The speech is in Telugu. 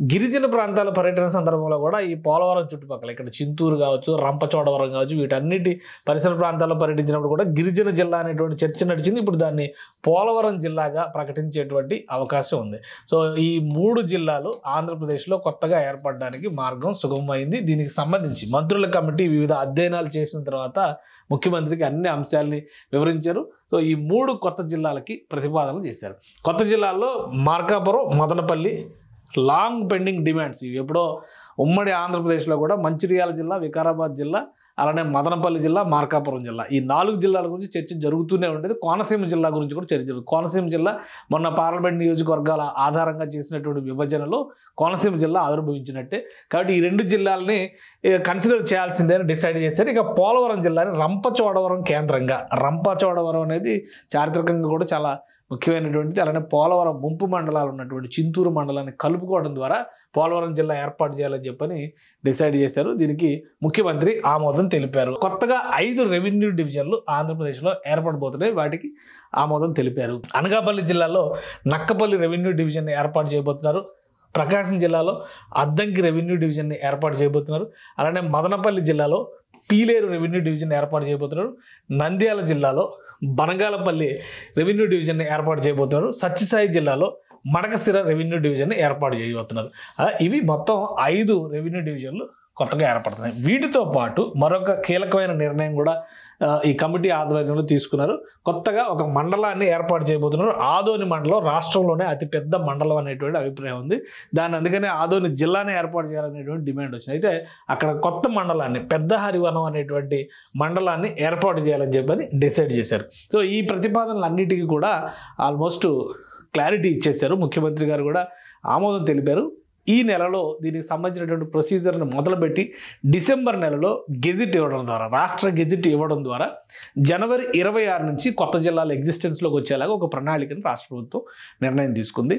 గిరిజన ప్రాంతాల పర్యటన సందర్భంలో కూడా ఈ పోలవరం చుట్టుపక్కల ఇక్కడ చింతూరు కావచ్చు, రంపచోడవరం కావచ్చు, వీటన్నిటి పరిసర ప్రాంతాల్లో పర్యటించినప్పుడు కూడా గిరిజన జిల్లా అనేటువంటి చర్చ నడిచింది. ఇప్పుడు దాన్ని పోలవరం జిల్లాగా ప్రకటించేటువంటి అవకాశం ఉంది. సో ఈ 3 జిల్లాలు ఆంధ్రప్రదేశ్లో కొత్తగా ఏర్పడడానికి మార్గం సుగమమైంది. దీనికి సంబంధించి మంత్రుల కమిటీ వివిధ అధ్యయనాలు చేసిన తర్వాత ముఖ్యమంత్రికి అన్ని అంశాలని వివరించారు. సో ఈ 3 కొత్త జిల్లాలకి ప్రతిపాదనలు చేశారు. కొత్త జిల్లాల్లో Markapuram, Madanapalle long pending demands. ఇవి ఎప్పుడో ఉమ్మడి ఆంధ్రప్రదేశ్లో కూడా మంచిర్యాల జిల్లా, వికారాబాద్ జిల్లా, అలానే మదనపల్లి జిల్లా, మార్కాపురం జిల్లా, ఈ 4 జిల్లాల గురించి చర్చ జరుగుతూనే ఉండేది. కోనసీమ జిల్లా గురించి కూడా చర్చ జరుగుతుంది. కోనసీమ జిల్లా మొన్న పార్లమెంట్ నియోజకవర్గాల ఆధారంగా చేసినటువంటి విభజనలో కోనసీమ జిల్లా ఆవిర్భవించినట్టే. కాబట్టి ఈ 2 జిల్లాలని కన్సిడర్ చేయాల్సిందే అని డిసైడ్ చేశారు. ఇక పోలవరం జిల్లాని రంపచోడవరం కేంద్రంగా, రంపచోడవరం అనేది చారిత్రకంగా కూడా చాలా ముఖ్యమైనటువంటిది. అలానే పోలవరం ముంపు మండలాలు ఉన్నటువంటి చింతూరు మండలాన్ని కలుపుకోవడం ద్వారా పోలవరం జిల్లా ఏర్పాటు చేయాలని చెప్పని డిసైడ్ చేశారు. దీనికి ముఖ్యమంత్రి ఆమోదం తెలిపారు. కొత్తగా 5 రెవెన్యూ డివిజన్లు ఆంధ్రప్రదేశ్లో ఏర్పడబోతున్నాయి. వాటికి ఆమోదం తెలిపారు. అనకాపల్లి జిల్లాలో నక్కపల్లి రెవెన్యూ డివిజన్ని ఏర్పాటు చేయబోతున్నారు. ప్రకాశం జిల్లాలో అద్దంకి రెవెన్యూ డివిజన్ని ఏర్పాటు చేయబోతున్నారు. అలానే మదనపల్లి జిల్లాలో పీలేరు రెవెన్యూ డివిజన్ ఏర్పాటు చేయబోతున్నారు. నంద్యాల జిల్లాలో బనగాలపల్లి రెవెన్యూ డివిజన్ని ఏర్పాటు చేయబోతున్నారు. సత్యసాయి జిల్లాలో మడకసిర రెవెన్యూ డివిజన్ ఏర్పాటు చేయబోతున్నారు. ఇవి మొత్తం 5 రెవెన్యూ డివిజన్లు కొత్తగా ఏర్పడుతున్నాయి. వీటితో పాటు మరొక కీలకమైన నిర్ణయం కూడా ఈ కమిటీ ఆధ్వర్యంలో తీసుకున్నారు. కొత్తగా ఒక మండలాన్ని ఏర్పాటు చేయబోతున్నారు. ఆదోని మండలం రాష్ట్రంలోనే అతిపెద్ద మండలం అనేటువంటి అభిప్రాయం ఉంది. దాన్ని అందుకనే ఆదోని జిల్లాని ఏర్పాటు చేయాలనేటువంటి డిమాండ్ వచ్చింది. అయితే అక్కడ కొత్త మండలాన్ని, పెద్ద హరివనం అనేటువంటి మండలాన్ని ఏర్పాటు చేయాలని చెప్పని డిసైడ్ చేశారు. సో ఈ ప్రతిపాదనలన్నిటికీ కూడా ఆల్మోస్ట్ క్లారిటీ ఇచ్చేశారు. ముఖ్యమంత్రి గారు కూడా ఆమోదం తెలిపారు. ఈ నెలలో దీనికి సంబంధించినటువంటి ప్రొసీజర్ను మొదలుపెట్టి డిసెంబర్ నెలలో గెజిట్ ఇవ్వడం ద్వారా, రాష్ట్ర గెజిట్ ఇవ్వడం ద్వారా జనవరి 26 నుంచి కొత్త జిల్లాల ఎగ్జిస్టెన్స్లోకి వచ్చేలాగా ఒక ప్రణాళికను రాష్ట్ర ప్రభుత్వం నిర్ణయం తీసుకుంది.